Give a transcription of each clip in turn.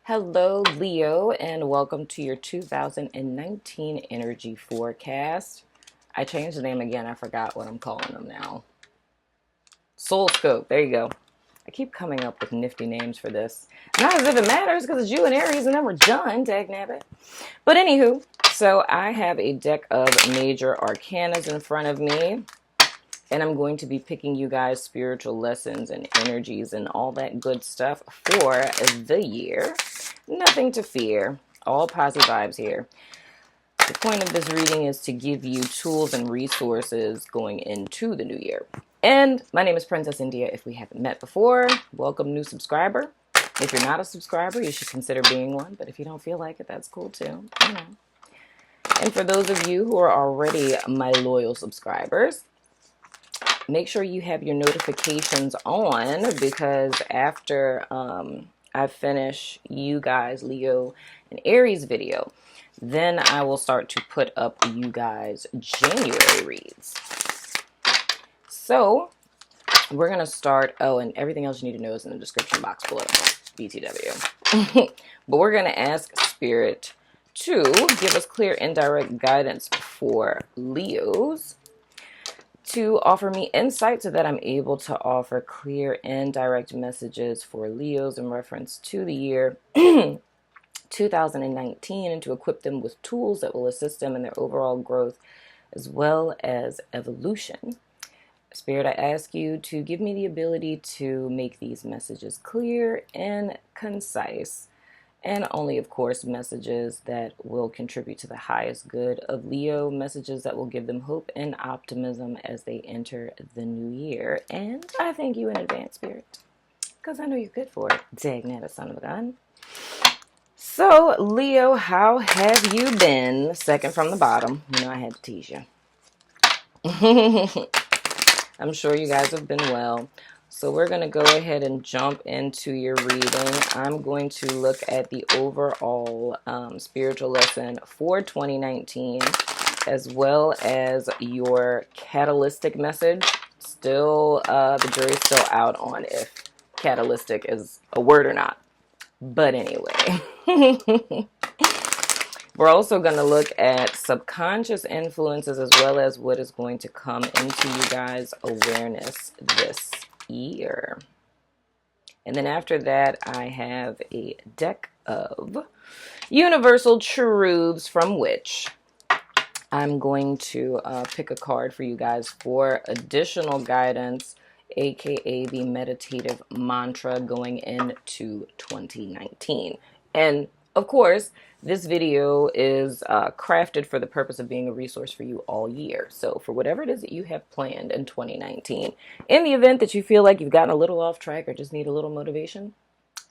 Hello, Leo, and welcome to your 2019 energy forecast. I changed the name again. I forgot what I'm calling them now. Soul Scope. There you go. I keep coming up with nifty names for this. Not as if it matters because it's you and Aries and then we're done, dagnabbit. But anywho, so I have a deck of major arcanas in front of me. And I'm going to be picking you guys spiritual lessons and energies and all that good stuff for the year. Nothing to fear. All positive vibes here. The point of this reading is to give you tools and resources going into the new year. And my name is Princess India. If we haven't met before, welcome new subscriber. If you're not a subscriber, you should consider being one. But if you don't feel like it, that's cool too. You know. And for those of you who are already my loyal subscribers, make sure you have your notifications on, because after I finish you guys, Leo and Aries video, then I will start to put up you guys January reads. So we're going to start. Oh, and everything else you need to know is in the description box below. BTW. But we're going to ask Spirit to give us clear and direct guidance for Leos, to offer me insight so that I'm able to offer clear and direct messages for Leos in reference to the year 2019, and to equip them with tools that will assist them in their overall growth as well as evolution. Spirit, I ask you to give me the ability to make these messages clear and concise, and only, of course, messages that will contribute to the highest good of Leo, messages that will give them hope and optimism as they enter the new year. And I thank you in advance, Spirit, because I know you're good for it. Dagnata, son of a gun. So, Leo, how have you been? Second from the bottom. You know I had to tease you. I'm sure you guys have been well. So we're going to go ahead and jump into your reading. I'm going to look at the overall spiritual lesson for 2019, as well as your catalytic message. Still, the jury's still out on if catalytic is a word or not. But anyway, we're also going to look at subconscious influences, as well as what is going to come into you guys' awareness this year. And then after that, I have a deck of universal truths, from which I'm going to pick a card for you guys for additional guidance, aka the meditative mantra going into 2019. And of course, this video is crafted for the purpose of being a resource for you all year. So for whatever it is that you have planned in 2019, in the event that you feel like you've gotten a little off track or just need a little motivation,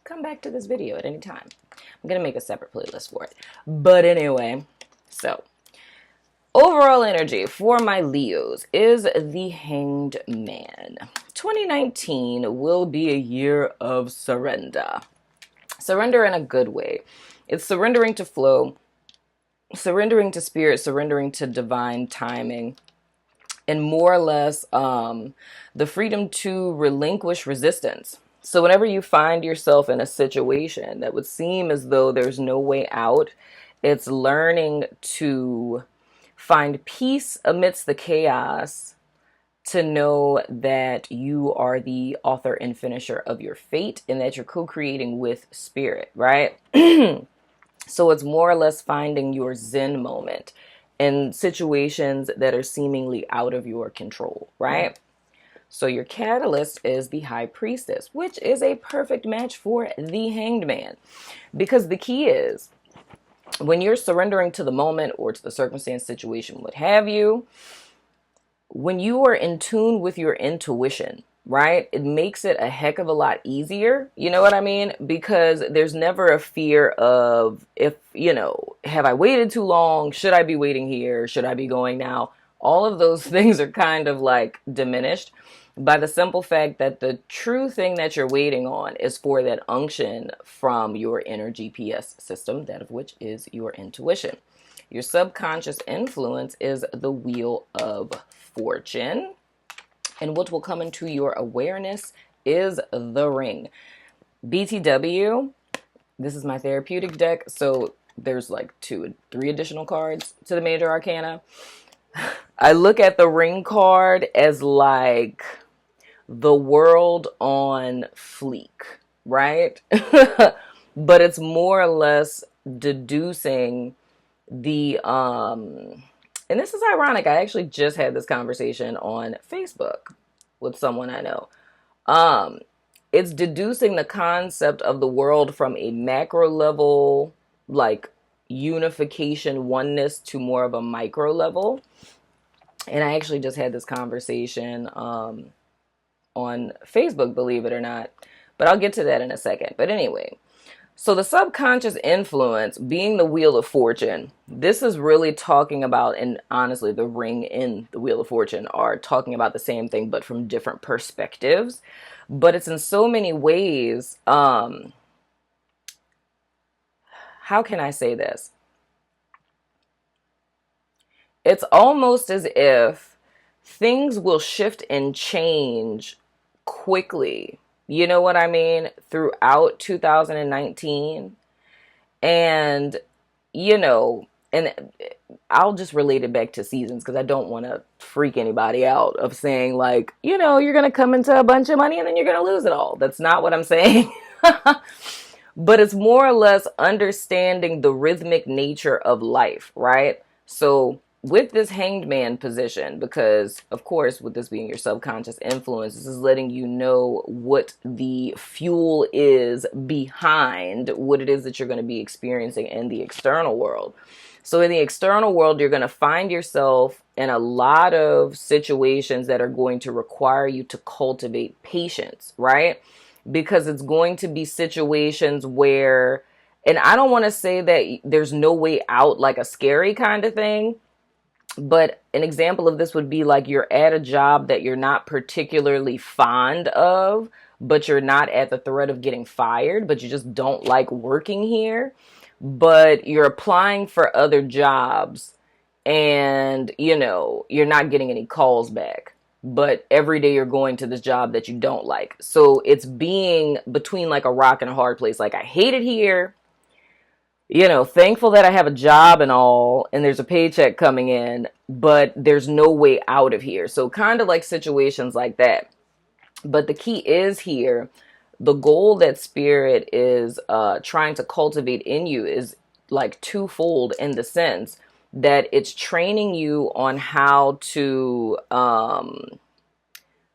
come back to this video at any time. I'm going to make a separate playlist for it. But anyway, so overall energy for my Leos is the Hanged Man. 2019 will be a year of surrender. Surrender in a good way. It's surrendering to flow, surrendering to spirit, surrendering to divine timing, and more or less the freedom to relinquish resistance. So whenever you find yourself in a situation that would seem as though there's no way out, it's learning to find peace amidst the chaos, to know that you are the author and finisher of your fate, and that you're co-creating with spirit, right? So it's more or less finding your Zen moment in situations that are seemingly out of your control, right? So your catalyst is the High Priestess, which is a perfect match for the Hanged Man, because the key is, when you're surrendering to the moment or to the circumstance, situation, what have you, when you are in tune with your intuition, right, it makes it a heck of a lot easier. You know what I mean? Because there's never a fear of, if, have I waited too long? Should I be waiting here? Should I be going now? All of those things are kind of like diminished by the simple fact that the true thing that you're waiting on is for that unction from your inner GPS system, that of which is your intuition. Your subconscious influence is the Wheel of Fortune, and what will come into your awareness is the Ring. BTW, This is my therapeutic deck, so there's like 3 additional cards to the major arcana. I look at the ring card as like the world on fleek, right? But it's more or less deducing the and this is ironic. I actually just had this conversation on Facebook with someone I know. Um it's deducing the concept of the world from a macro level, like unification, oneness, to more of a micro level. And I actually just had this conversation on Facebook, believe it or not. But I'll get to that in a second. But anyway, so the subconscious influence being the Wheel of Fortune, this is really talking about, and honestly, the ring in the Wheel of Fortune are talking about the same thing, but from different perspectives. But it's in so many ways, how can I say this? It's almost as if things will shift and change quickly. You know what I mean? Throughout 2019. And, you know, and I'll just relate it back to seasons because I don't want to freak anybody out of saying, like, you know, you're going to come into a bunch of money and then you're going to lose it all. That's not what I'm saying. But it's more or less understanding the rhythmic nature of life, right? So with this hanged man position, because of course, with this being your subconscious influence, this is letting you know what the fuel is behind what it is that you're going to be experiencing in the external world. So in the external world, you're going to find yourself in a lot of situations that are going to require you to cultivate patience, right? Because it's going to be situations where, and I don't want to say that there's no way out, like a scary kind of thing, but an example of this would be like you're at a job that you're not particularly fond of, but you're not at the threat of getting fired, but you just don't like working here, but you're applying for other jobs and, you know, you're not getting any calls back. But every day you're going to this job that you don't like. So it's being between like a rock and a hard place. Like, I hate it here, you know, thankful that I have a job and all, and there's a paycheck coming in, but there's no way out of here. So kind of like situations like that. But the key is here, the goal that spirit is trying to cultivate in you is like twofold, in the sense that it's training you on how to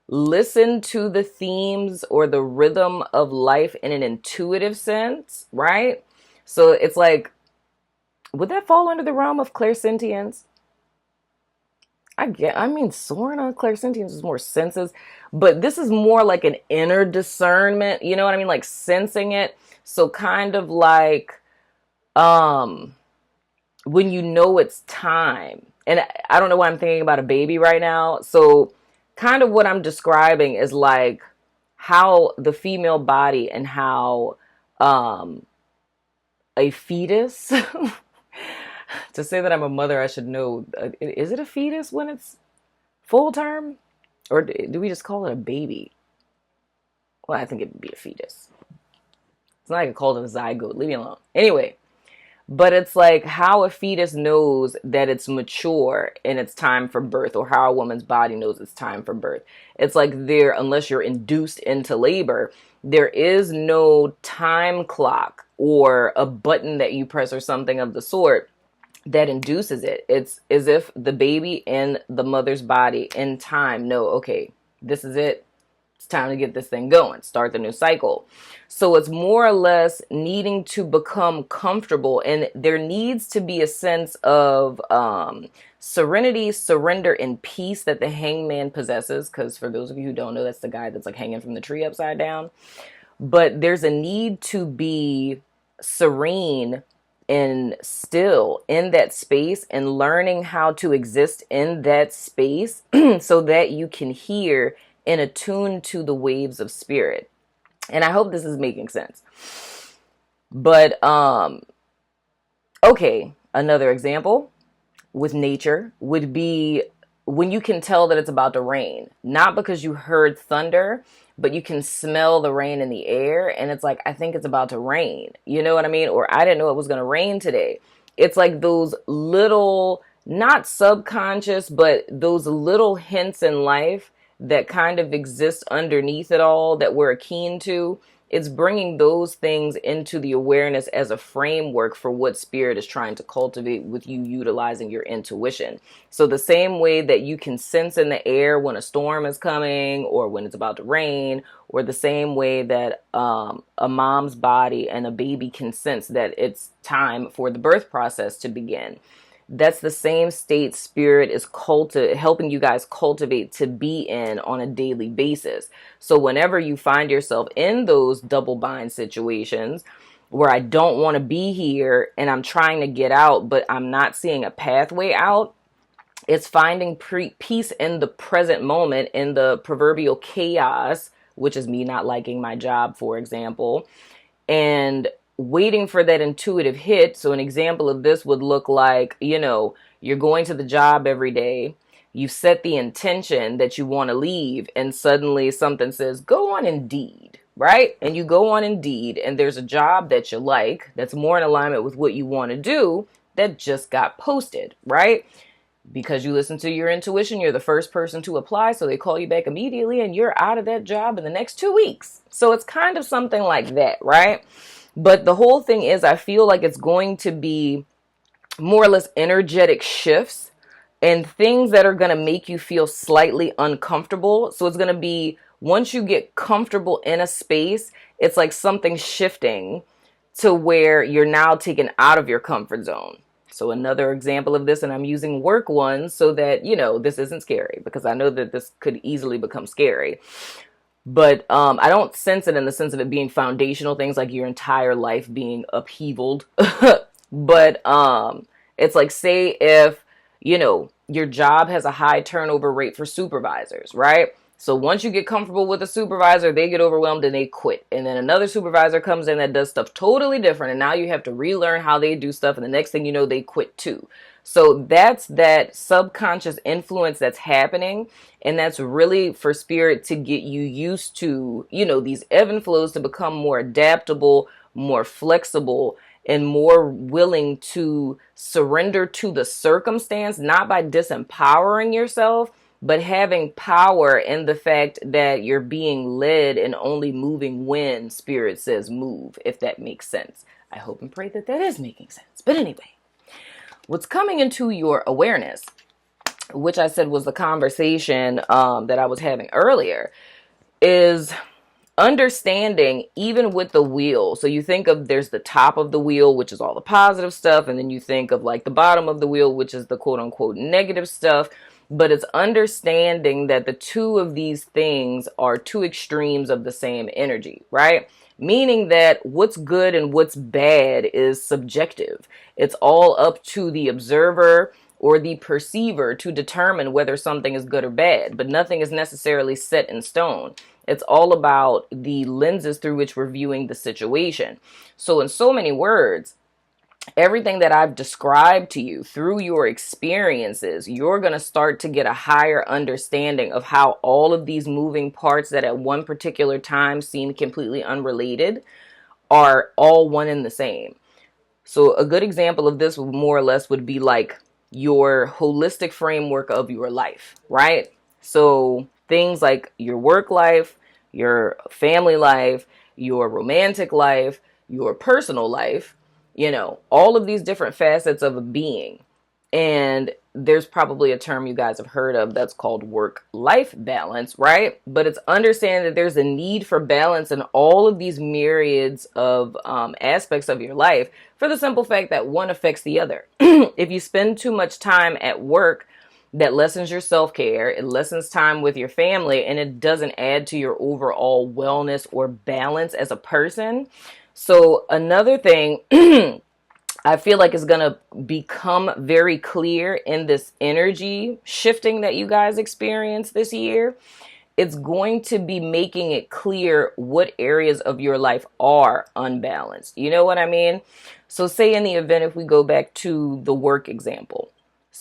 listen to the themes or the rhythm of life in an intuitive sense, right? So it's like, would that fall under the realm of clairsentience? I mean, soaring on clairsentience is more senses, but this is more like an inner discernment. You know what I mean? Like sensing it. So kind of like, when you know it's time. And I don't know why I'm thinking about a baby right now. So kind of what I'm describing is like how the female body and how a fetus to say that I'm a mother, I should know, is it a fetus when it's full term, or do we just call it a baby? Well, I think it would be a fetus. It's not like I called it a zygote, leave me alone. Anyway, but it's like how a fetus knows that it's mature and it's time for birth, or how a woman's body knows it's time for birth. It's like there, unless you're induced into labor, there is no time clock or a button that you press or something of the sort that induces it. It's as if the baby in the mother's body in time know, okay, this is it. It's time to get this thing going, start the new cycle. So it's more or less needing to become comfortable, and there needs to be a sense of serenity, surrender, and peace that the hangman possesses. Because for those of you who don't know, that's the guy that's like hanging from the tree upside down. But there's a need to be serene and still in that space, and learning how to exist in that space so that you can hear and attune to the waves of spirit. And I hope this is making sense. But okay, another example with nature would be when you can tell that it's about to rain, not because you heard thunder, but you can smell the rain in the air, and it's like, I think it's about to rain. You know what I mean? Or I didn't know it was going to rain today. It's like those little, not subconscious, but those little hints in life that kind of exist underneath it all that we're keen to. It's bringing those things into the awareness as a framework for what spirit is trying to cultivate with you utilizing your intuition. So the same way that you can sense in the air when a storm is coming or when it's about to rain, or the same way that a mom's body and a baby can sense that it's time for the birth process to begin. That's the same state spirit is helping you guys cultivate to be in on a daily basis. So whenever you find yourself in those double bind situations where I don't want to be here and I'm trying to get out, but I'm not seeing a pathway out, it's finding peace in the present moment, in the proverbial chaos, which is me not liking my job, for example, and waiting for that intuitive hit. So an example of this would look like, you're going to the job every day. You've set the intention that you want to leave, and suddenly something says, go on Indeed, right? And you go on Indeed, and there's a job that you like, that's more in alignment with what you want to do, that just got posted, right? Because you listen to your intuition, you're the first person to apply, so they call you back immediately, and you're out of that job in the next 2 weeks. So it's kind of something like that, right? But the whole thing is, I feel like it's going to be more or less energetic shifts and things that are going to make you feel slightly uncomfortable. So it's going to be, once you get comfortable in a space, it's like something shifting to where you're now taken out of your comfort zone. So another example of this, and I'm using work ones so that, this isn't scary, because I know that this could easily become scary. But I don't sense it in the sense of it being foundational things like your entire life being upheavaled. But it's like, say if, your job has a high turnover rate for supervisors, right? So once you get comfortable with a supervisor, they get overwhelmed and they quit. And then another supervisor comes in that does stuff totally different. And now you have to relearn how they do stuff. And the next thing you know, they quit too. So that's that subconscious influence that's happening. And that's really for spirit to get you used to, these ebb and flows, to become more adaptable, more flexible, and more willing to surrender to the circumstance, not by disempowering yourself, but having power in the fact that you're being led and only moving when spirit says move, if that makes sense. I hope and pray that that is making sense. But anyway, what's coming into your awareness, which I said was the conversation that I was having earlier, is understanding, even with the wheel. So you think of, there's the top of the wheel, which is all the positive stuff. And then you think of like the bottom of the wheel, which is the quote unquote negative stuff. But it's understanding that the two of these things are two extremes of the same energy, right? Meaning that what's good and what's bad is subjective. It's all up to the observer or the perceiver to determine whether something is good or bad, but nothing is necessarily set in stone. It's all about the lenses through which we're viewing the situation. So in so many words, everything that I've described to you through your experiences, you're going to start to get a higher understanding of how all of these moving parts that at one particular time seem completely unrelated are all one and the same. So a good example of this more or less would be like your holistic framework of your life, right? So things like your work life, your family life, your romantic life, your personal life, all of these different facets of a being. And there's probably a term you guys have heard of that's called work-life balance, right? But it's understanding that there's a need for balance in all of these myriads of aspects of your life, for the simple fact that one affects the other. If you spend too much time at work, that lessens your self-care, it lessens time with your family, and it doesn't add to your overall wellness or balance as a person. So another thing I feel like is going to become very clear in this energy shifting that you guys experience this year. It's going to be making it clear what areas of your life are unbalanced. You know what I mean? So say in the event, if we go back to the work example.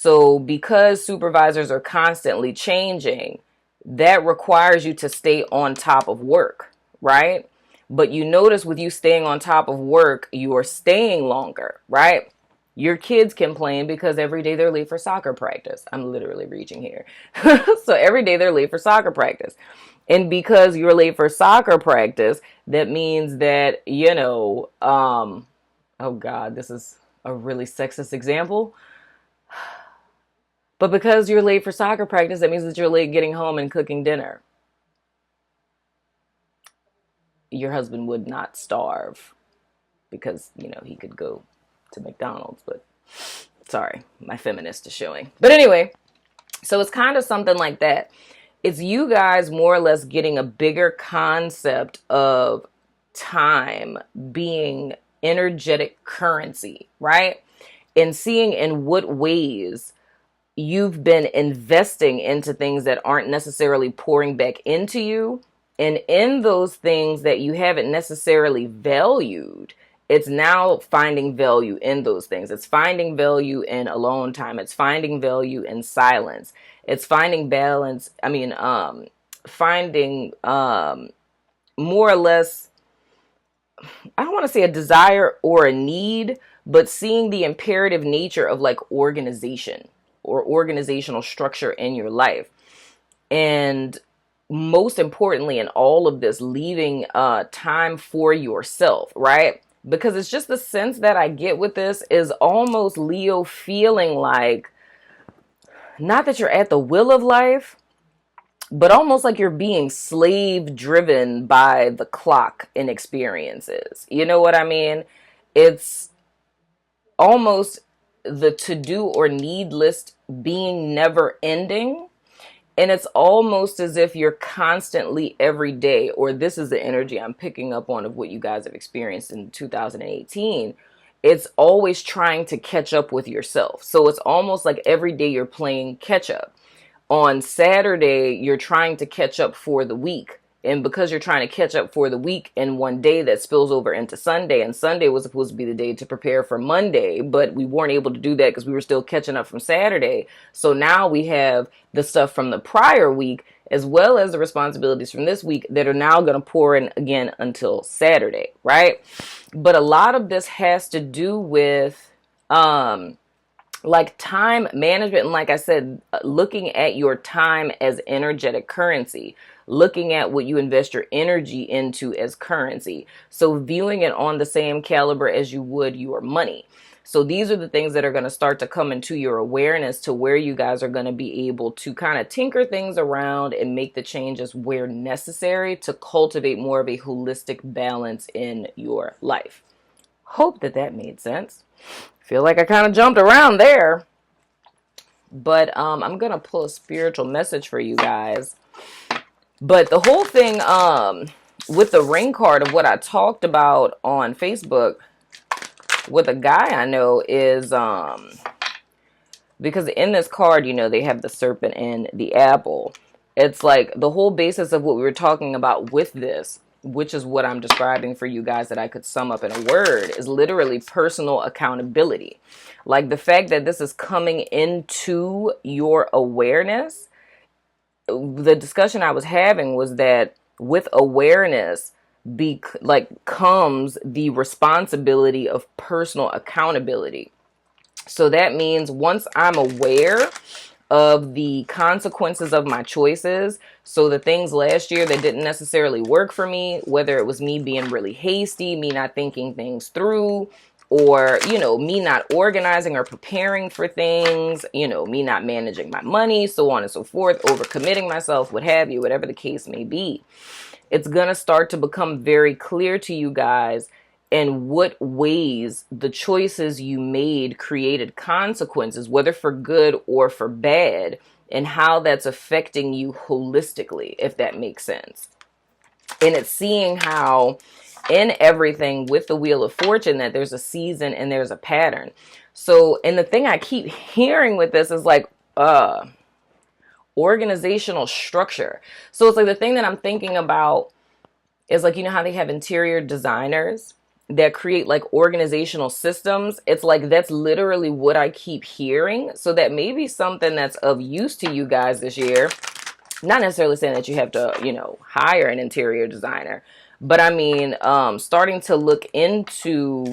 So because supervisors are constantly changing, that requires you to stay on top of work, right? But you notice with you staying on top of work, you are staying longer, right? Your kids complain because every day they're late for soccer practice. I'm literally reaching here. So every day they're late for soccer practice. And because you're late for soccer practice, that means that, oh God, this is a really sexist example. But because you're late for soccer practice, that means that you're late getting home and cooking dinner. Your husband would not starve because, he could go to McDonald's, but sorry, my feminist is showing. But anyway, so it's kind of something like that. It's you guys more or less getting a bigger concept of time being energetic currency, right? And seeing in what ways you've been investing into things that aren't necessarily pouring back into you. And in those things that you haven't necessarily valued, it's now finding value in those things. It's finding value in alone time. It's finding value in silence. It's finding balance. Finding more or less, I don't want to say a desire or a need, but seeing the imperative nature of like organization or organizational structure in your life. And most importantly, in all of this, leaving time for yourself, right? Because it's just the sense that I get with this is almost Leo feeling like, not that you're at the will of life, but almost like you're being slave driven by the clock in experiences. You know what I mean? It's almost the to-do or need list being never ending. And it's almost as if you're constantly every day, or this is the energy I'm picking up on of what you guys have experienced in 2018. It's always trying to catch up with yourself. So it's almost like every day you're playing catch up. On Saturday, you're trying to catch up for the week. And because you're trying to catch up for the week in one day, that spills over into Sunday. And Sunday was supposed to be the day to prepare for Monday, but we weren't able to do that because we were still catching up from Saturday. So now we have the stuff from the prior week, as well as the responsibilities from this week that are now going to pour in again until Saturday, right? But a lot of this has to do with, like time management. And like I said, looking at your time as energetic currency, looking at what you invest your energy into as currency. So viewing it on the same caliber as you would your money. So these are the things that are going to start to come into your awareness to where you guys are going to be able to kind of tinker things around and make the changes where necessary to cultivate more of a holistic balance in your life. Hope that made sense. Feel like I kind of jumped around there, but I'm going to pull a spiritual message for you guys. But the whole thing with the ring card of what I talked about on Facebook with a guy I know is because in this card, they have the serpent and the apple. It's like the whole basis of what we were talking about with this, which is what I'm describing for you guys that I could sum up in a word, is literally personal accountability. Like the fact that this is coming into your awareness. The discussion I was having was that with awareness comes the responsibility of personal accountability. So that means once I'm aware of the consequences of my choices, so the things last year that didn't necessarily work for me, whether it was me being really hasty, me not thinking things through, or, me not organizing or preparing for things, me not managing my money, so on and so forth, overcommitting myself, what have you, whatever the case may be. It's going to start to become very clear to you guys in what ways the choices you made created consequences, whether for good or for bad, and how that's affecting you holistically, if that makes sense. And it's seeing how in everything with the Wheel of Fortune that there's a season and there's a pattern. So, and the thing I keep hearing with this is like organizational structure. So it's like the thing that I'm thinking about is like, how they have interior designers that create like organizational systems. It's like that's literally what I keep hearing. So that may be something that's of use to you guys this year. Not necessarily saying that you have to, hire an interior designer, but I mean, starting to look into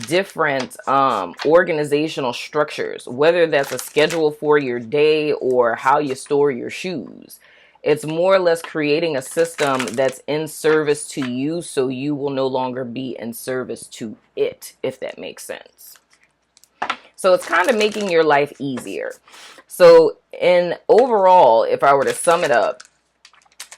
different organizational structures, whether that's a schedule for your day or how you store your shoes. It's more or less creating a system that's in service to you, so you will no longer be in service to it, if that makes sense. So it's kind of making your life easier. So in overall, if I were to sum it up,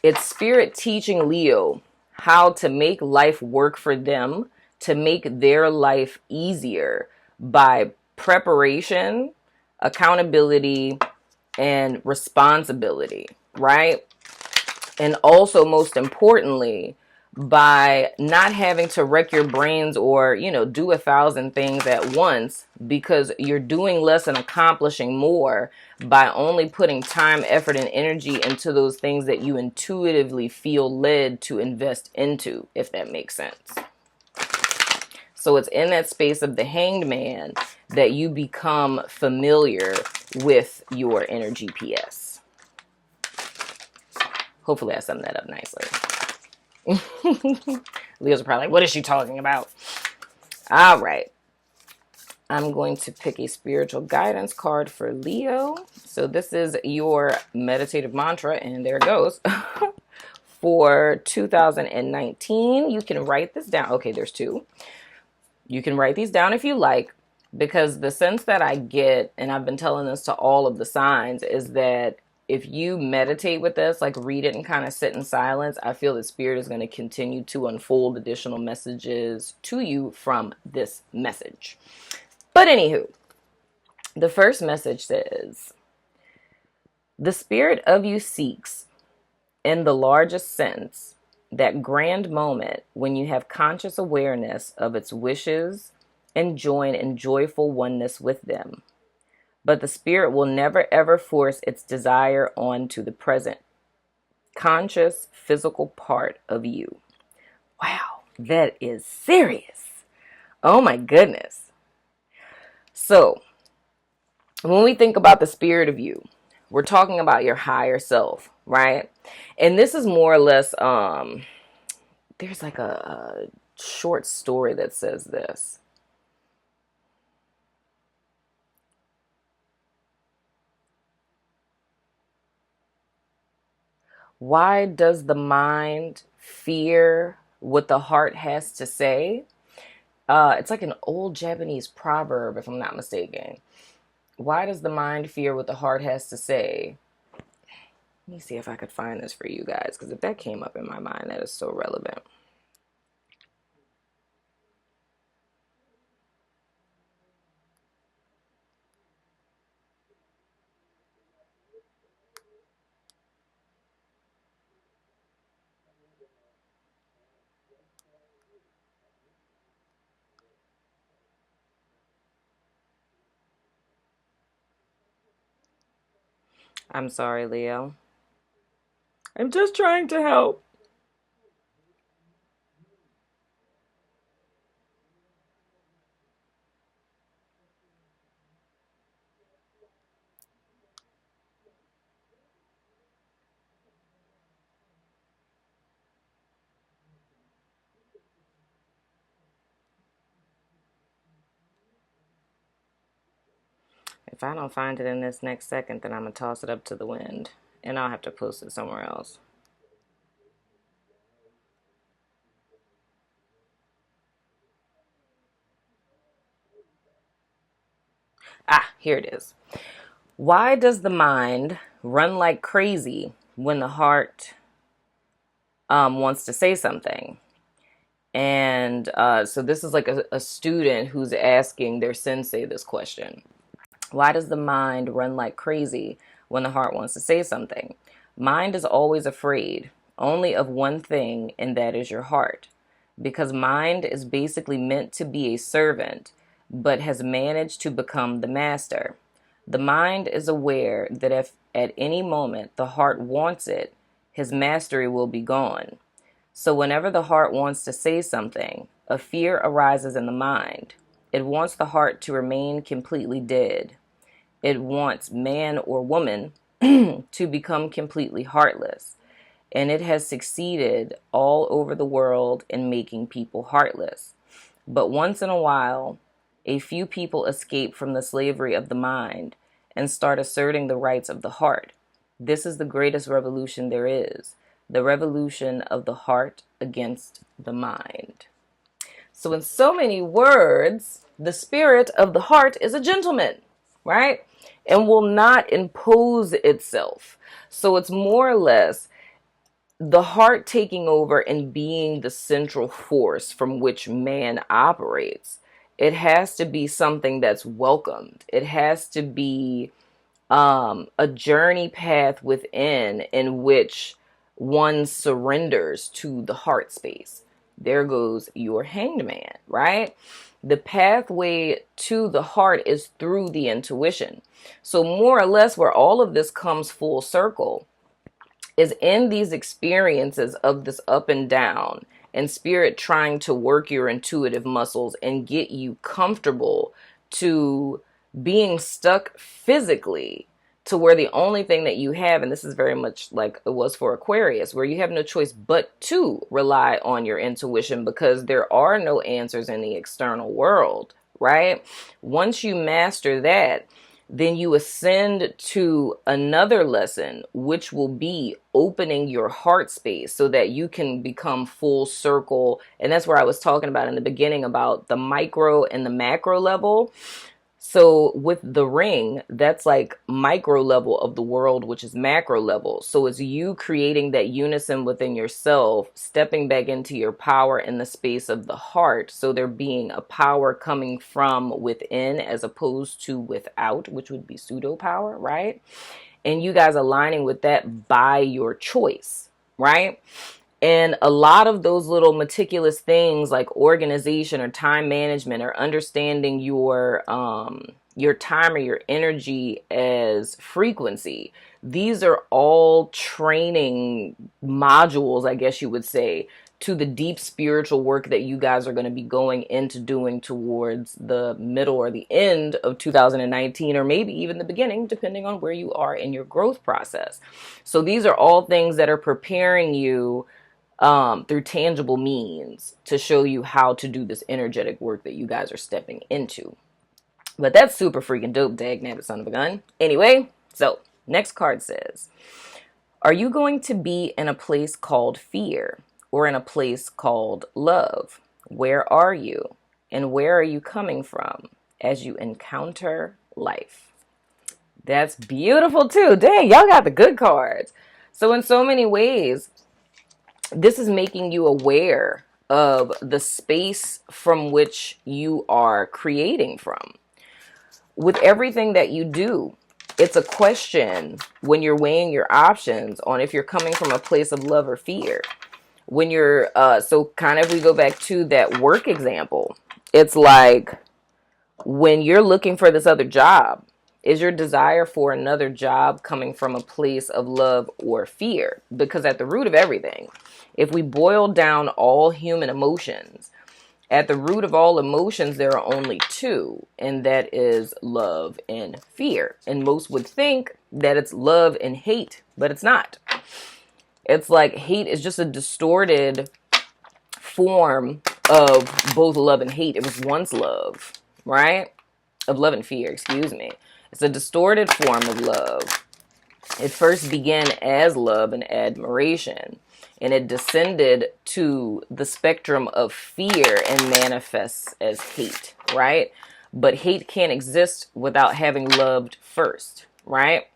it's Spirit teaching Leo how to make life work for them, to make their life easier by preparation, accountability, and responsibility, right? And also, most importantly, by not having to wreck your brains or, do 1,000 things at once, because you're doing less and accomplishing more by only putting time, effort, and energy into those things that you intuitively feel led to invest into, if that makes sense. So it's in that space of the Hanged Man that you become familiar with your inner GPS. Hopefully I summed that up nicely. Leo's are probably like, what is she talking about? All right. I'm going to pick a spiritual guidance card for Leo. So this is your meditative mantra, and there it goes. For 2019, you can write this down. Okay, there's two. You can write these down if you like, because the sense that I get, and I've been telling this to all of the signs, is that if you meditate with this, like read it and kind of sit in silence, I feel that Spirit is going to continue to unfold additional messages to you from this message. But anywho, the first message says, the Spirit of you seeks, in the largest sense, that grand moment when you have conscious awareness of its wishes and join in joyful oneness with them. But the Spirit will never ever force its desire onto the present, conscious, physical part of you. Wow, that is serious. Oh my goodness. So, when we think about the Spirit of you, we're talking about your higher self, right? And this is more or less, there's like a short story that says this. Why does the mind fear what the heart has to say? It's like an old Japanese proverb, if I'm not mistaken. Why does the mind fear what the heart has to say? Let me see if I could find this for you guys, because if that came up in my mind, that is so relevant. I'm sorry, Leo. I'm just trying to help. If I don't find it in this next second, then I'm going to toss it up to the wind. And I'll have to post it somewhere else. Ah, here it is. Why does the mind run like crazy when the heart wants to say something? And so this is like a student who's asking their sensei this question. Why does the mind run like crazy when the heart wants to say something? Mind is always afraid only of one thing, and that is your heart. Because mind is basically meant to be a servant, but has managed to become the master. The mind is aware that if at any moment the heart wants it, his mastery will be gone. So whenever the heart wants to say something, a fear arises in the mind. It wants the heart to remain completely dead. It wants man or woman to become completely heartless. And it has succeeded all over the world in making people heartless. But once in a while, a few people escape from the slavery of the mind and start asserting the rights of the heart. This is the greatest revolution there is, the revolution of the heart against the mind. So in so many words, the spirit of the heart is a gentleman, right? And will not impose itself. So it's more or less the heart taking over and being the central force from which man operates. It has to be something that's welcomed. It has to be a journey path within in which one surrenders to the heart space. There goes your hanged man, right? The pathway to the heart is through the intuition. So more or less where all of this comes full circle is in these experiences of this up and down and spirit trying to work your intuitive muscles and get you comfortable to being stuck physically to where the only thing that you have, and this is very much like it was for Aquarius, where you have no choice but to rely on your intuition because there are no answers in the external world, right? Once you master that, then you ascend to another lesson, which will be opening your heart space so that you can become full circle. And that's where I was talking about in the beginning about the micro and the macro level. So with the ring, that's like micro level of the world, which is macro level. So it's you creating that unison within yourself, stepping back into your power in the space of the heart. So there being a power coming from within as opposed to without, which would be pseudo power, right? And you guys aligning with that by your choice, right? And a lot of those little meticulous things like organization or time management or understanding your time or your energy as frequency, these are all training modules, I guess you would say, to the deep spiritual work that you guys are going to be going into doing towards the middle or the end of 2019, or maybe even the beginning, depending on where you are in your growth process. So these are all things that are preparing you through tangible means to show you how to do this energetic work that you guys are stepping into. But that's super freaking dope, dagnabbit son of a gun. Anyway, so next card says, are you going to be in a place called fear or in a place called love? Where are you? And where are you coming from as you encounter life? That's beautiful too. Dang, y'all got the good cards. So in so many ways, this is making you aware of the space from which you are creating from. With everything that you do, it's a question when you're weighing your options on if you're coming from a place of love or fear. When you're, so kind of we go back to that work example. It's like when you're looking for this other job, is your desire for another job coming from a place of love or fear? Because at the root of everything, if we boil down all human emotions, at the root of all emotions, there are only two, and that is love and fear. And most would think that it's love and hate, but it's not. It's like hate is just a distorted form of both love and hate. It was once love, right? Of love and fear, excuse me. It's a distorted form of love. It first began as love and admiration, and it descended to the spectrum of fear and manifests as hate, right? But hate can't exist without having loved first, right?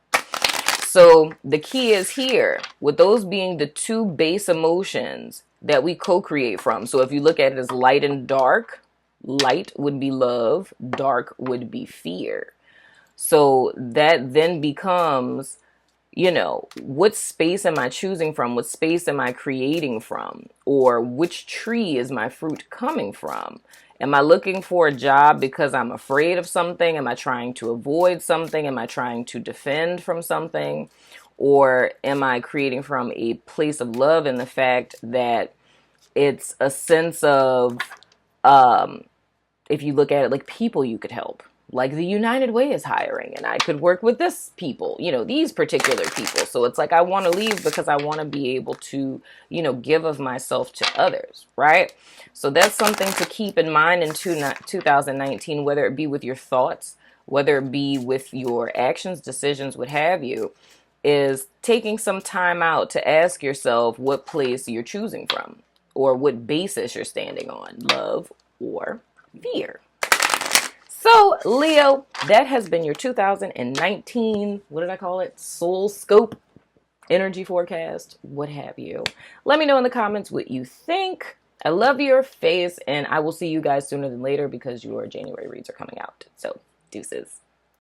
So the key is here, with those being the two base emotions that we co-create from. So if you look at it as light and dark, light would be love, dark would be fear. So that then becomes, you know, what space am I choosing from? What space am I creating from? Or which tree is my fruit coming from? Am I looking for a job because I'm afraid of something? Am I trying to avoid something? Am I trying to defend from something? Or am I creating from a place of love in the fact that It's a sense of, um, if you look at it like people you could help. Like the United Way is hiring, and I could work with this people, you know, these particular people. So it's like I want to leave because I want to be able to, you know, give of myself to others, right? So that's something to keep in mind in 2019, whether it be with your thoughts, whether it be with your actions, decisions, what have you, is taking some time out to ask yourself what place you're choosing from or what basis you're standing on, love or fear. So, Leo, that has been your 2019, what did I call it? Soul scope, energy forecast, what have you. Let me know in the comments what you think. I love your face, and I will see you guys sooner than later because your January reads are coming out. So, deuces.